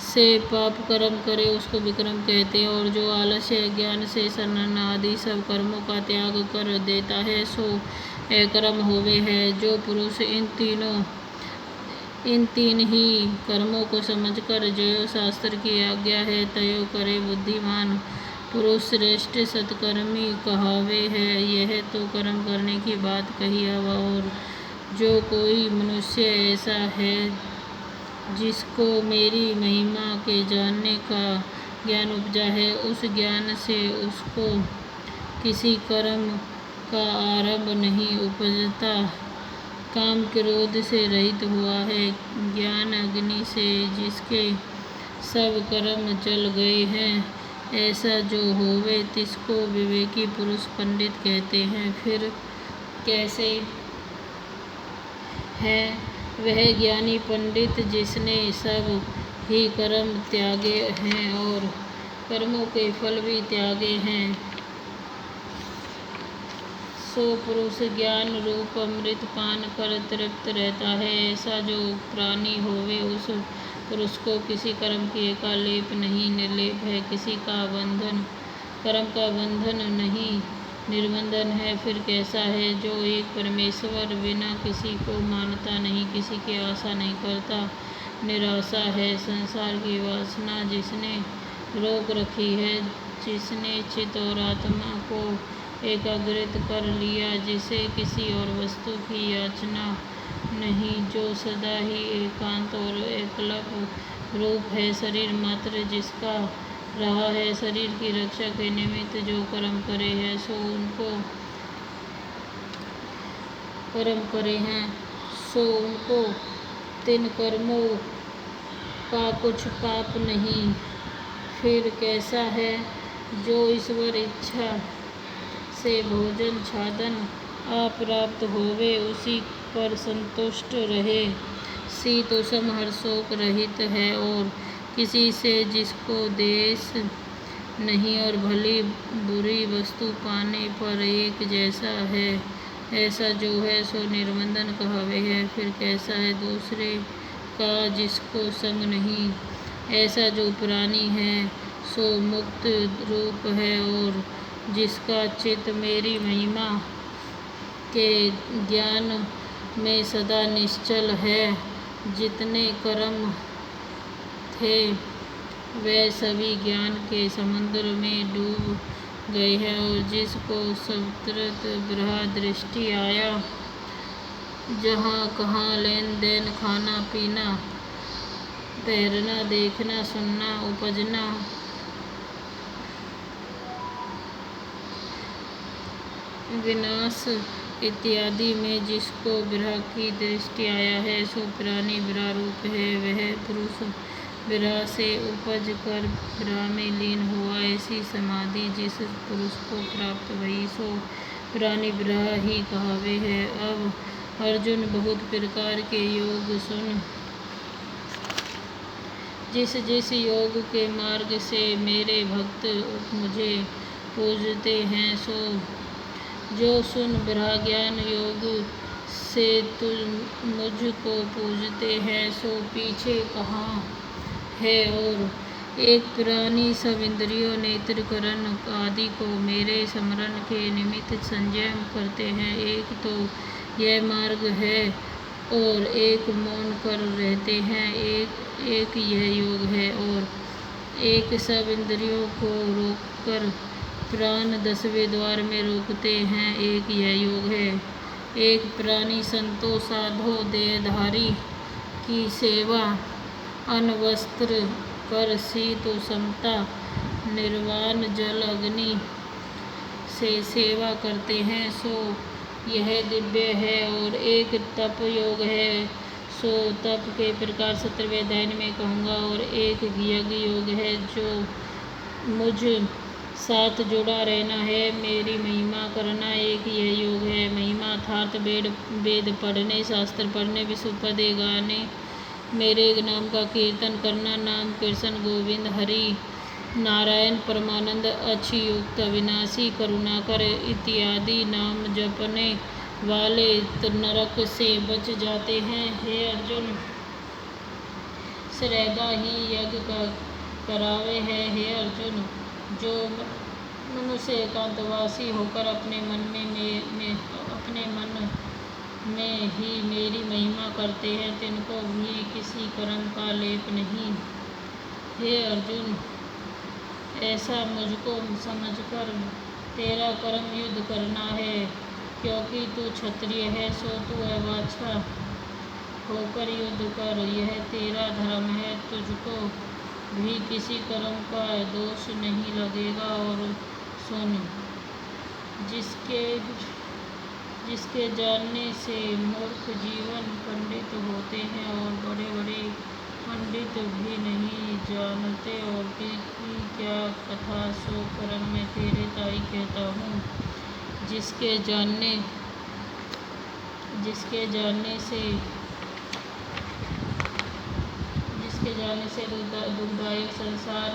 Speaker 1: से पाप कर्म करे उसको विक्रम कहते हैं, और जो आलस्य ज्ञान से स्नान आदि सब कर्मों का त्याग कर देता है, सो अकर्म होवे है। जो पुरुष इन तीन ही कर्मों को समझकर ज्यो शास्त्र की आज्ञा है तयो करे, बुद्धिमान पुरुष श्रेष्ठ सत्कर्मी कहावे है। यह तो कर्म करने की बात कही। अब और जो कोई मनुष्य ऐसा है जिसको मेरी महिमा के जानने का ज्ञान उपजा है, उस ज्ञान से उसको किसी कर्म का आरंभ नहीं उपजता, काम क्रोध से रहित हुआ है। ज्ञान अग्नि से जिसके सब कर्म जल गए हैं, ऐसा जो होवे तिसको विवेकी पुरुष पंडित कहते हैं। फिर कैसे है वह ज्ञानी पंडित जिसने सब ही कर्म त्यागे हैं और कर्मों के फल भी त्यागे हैं, सो पुरुष ज्ञान रूप अमृत पान कर तृप्त रहता है। ऐसा जो प्राणी होवे उस पुरुष को किसी कर्म की एकालेप नहीं, निर्लेप है, किसी का बंधन कर्म का बंधन नहीं, निर्बंधन है। फिर कैसा है जो एक परमेश्वर बिना किसी को मानता नहीं, किसी की आशा नहीं करता, निराशा है। संसार की वासना जिसने रोक रखी है, जिसने चित्त और आत्मा को एकाग्रित कर लिया, जिसे किसी और वस्तु की याचना नहीं, जो सदा ही एकांत और एकलव रूप है, शरीर मात्र जिसका रहा है, शरीर की रक्षा के निमित्त जो कर्म करे हैं, सो उनको तिन कर्मों का कुछ पाप नहीं। फिर कैसा है जो ईश्वर इच्छा से भोजन छादन अप्राप्त होवे, उसी पर संतुष्ट रहे, शीतोष्ण हर्षोक रहित है, और किसी से जिसको देश नहीं, और भली बुरी वस्तु पाने पर एक जैसा है, ऐसा जो है सो निर्बंधन कहवे है। फिर कैसा है दूसरे का जिसको संग नहीं, ऐसा जो प्राणी है सो मुक्त रूप है, और जिसका चित्त मेरी महिमा के ज्ञान में सदा निश्चल है। जितने कर्म थे वे सभी ज्ञान के समुद्र में डूब गए हैं, और जिसको सतत ब्रह्म दृष्टि आया जहाँ कहाँ लेन देन, खाना पीना, पहनना, देखना, सुनना, उपजना, विनाश इत्यादि में जिसको विरह की दृष्टि आया है, सो प्राणी विरह रूप है। वह पुरुष विरह से उपज कर विरह में लीन हुआ। ऐसी समाधि जिस पुरुष को प्राप्त भई, सो प्राणी विरह ही कहावे है। अब अर्जुन, बहुत प्रकार के योग सुन। जिस जिस योग के मार्ग से मेरे भक्त मुझे पूजते हैं, सो जो सुन। विरह ज्ञान योग से तुम मुझको पूजते हैं, सो पीछे कहाँ है। और एक प्राणी सब इंद्रियों, नेत्र, करण आदि को मेरे स्मरण के निमित्त संयम करते हैं। एक तो यह मार्ग है और एक मौन कर रहते हैं। एक यह योग है और एक सब इंद्रियों को रोककर प्राण 10वें द्वार में रोकते हैं। एक यह योग है। एक प्राणी संतों, साधो, देहधारी की सेवा, अन्न वस्त्र कर शीत उष्णता, निर्वाण जल अग्नि से सेवा करते हैं, सो यह दिव्य है। और एक तप योग है, सो तप के प्रकार 17वें अध्याय में कहूँगा। और एक यज्ञ योग है, जो मुझ साथ जुड़ा रहना है, मेरी महिमा करना। एक यह योग है। महिमा अर्थात वेद पढ़ने, शास्त्र पढ़ने, विष्णुपद गाने, मेरे नाम का कीर्तन करना, नाम कृष्ण गोविंद हरि नारायण परमानंद अच्युत अविनाशी करुणाकर इत्यादि नाम जपने वाले नरक से बच जाते हैं। हे अर्जुन, श्रद्धा ही यज्ञ करावे है। हे अर्जुन, जो मनुष्य एकांतवासी होकर अपने मन में ही मेरी महिमा करते हैं, तिनको भी किसी कर्म का लेप नहीं। हे अर्जुन, ऐसा मुझको समझकर तेरा कर्म युद्ध करना है, क्योंकि तू क्षत्रिय है, सो तू अवाच्छा होकर युद्ध कर। यह तेरा धर्म है, तुझको भी किसी कर्म का दोष नहीं लगेगा। और सुन, जिसके जानने से मूर्ख जीवन पंडित होते हैं, और बड़े बड़े पंडित भी नहीं जानते। और की क्या कथा, सो कर्म में तेरे ताई कहता हूँ। जिसके जानने से दुखदायक संसार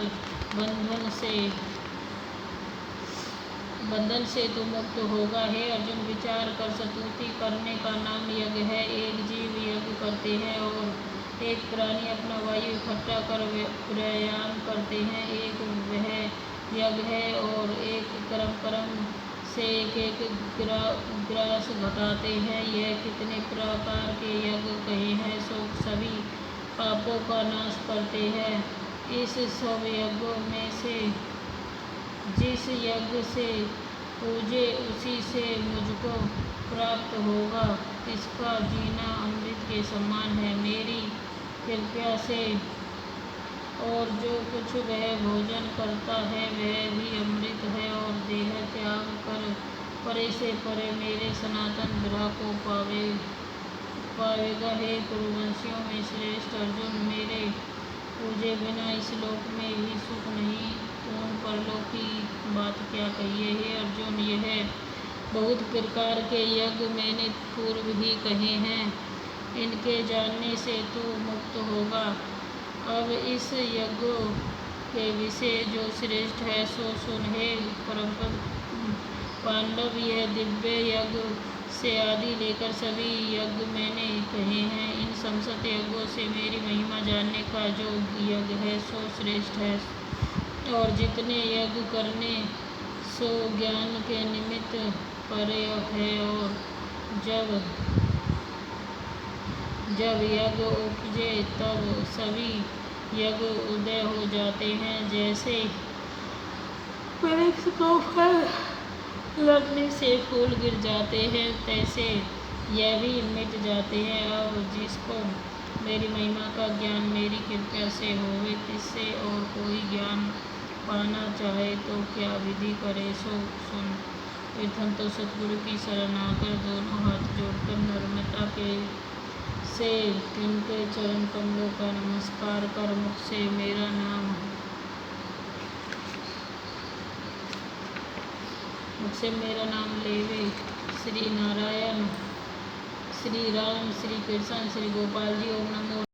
Speaker 1: बंधन से तू मुक्त होगा। हे अर्जुन, विचार कर, स्तुति करने का नाम यज्ञ है। एक जीव यज्ञ करते हैं और एक प्राणी अपना वायु इकट्ठा कर व्यायाम करते हैं। एक वह यज्ञ है और एक कर्म से एक ग्रास घटाते हैं। यह कितने प्रकार के यज्ञ कहे हैं, सो सभी पापों का नाश करते हैं। इस सब यज्ञों में से जिस यज्ञ से पूजे, उसी से मुझको प्राप्त होगा। इसका जीना अमृत के समान है मेरी कृपा से। और जो कुछ वह भोजन करता है, वह भी अमृत है और देह त्याग कर परे से परे मेरे सनातन विरह को पावेगा। हे कुरुवंशियों में श्रेष्ठ अर्जुन, मेरे पूजे बिना इस लोक में भी सुख नहीं, तुम परलोक की बात क्या कहिए। हे अर्जुन, यह बहुत प्रकार के यज्ञ मैंने पूर्व ही कहे हैं, इनके जानने से तू मुक्त होगा। अब इस यज्ञ के विषय जो श्रेष्ठ है, सो सुन। हे परम पांडव, यह दिव्य यज्ञ से आदि लेकर सभी यज्ञ मैंने कहे हैं। इन समस्त यज्ञों से मेरी महिमा जानने का जो यज्ञ है, सो श्रेष्ठ है। और जितने यज्ञ करने, सो ज्ञान के निमित्त परे है। और जब यज्ञ उपजे, तब सभी यज्ञ उदय हो जाते हैं। जैसे वृक्ष को फल लगने से फूल गिर जाते हैं, तैसे यह भी मिट जाते हैं। अब जिसको मेरी महिमा का ज्ञान मेरी कृपा से होवे, तिससे और कोई ज्ञान पाना चाहे तो क्या विधि करे सो सुन। प्रथम तो सतगुरु की शरण आकर दोनों हाथ जोड़कर नम्रता के से इनके चरण कमलों का नमस्कार कर मुख से मेरा नाम लेवे। श्री नारायण, श्री राम, श्री कृष्ण, श्री गोपाल जी। ओम नमो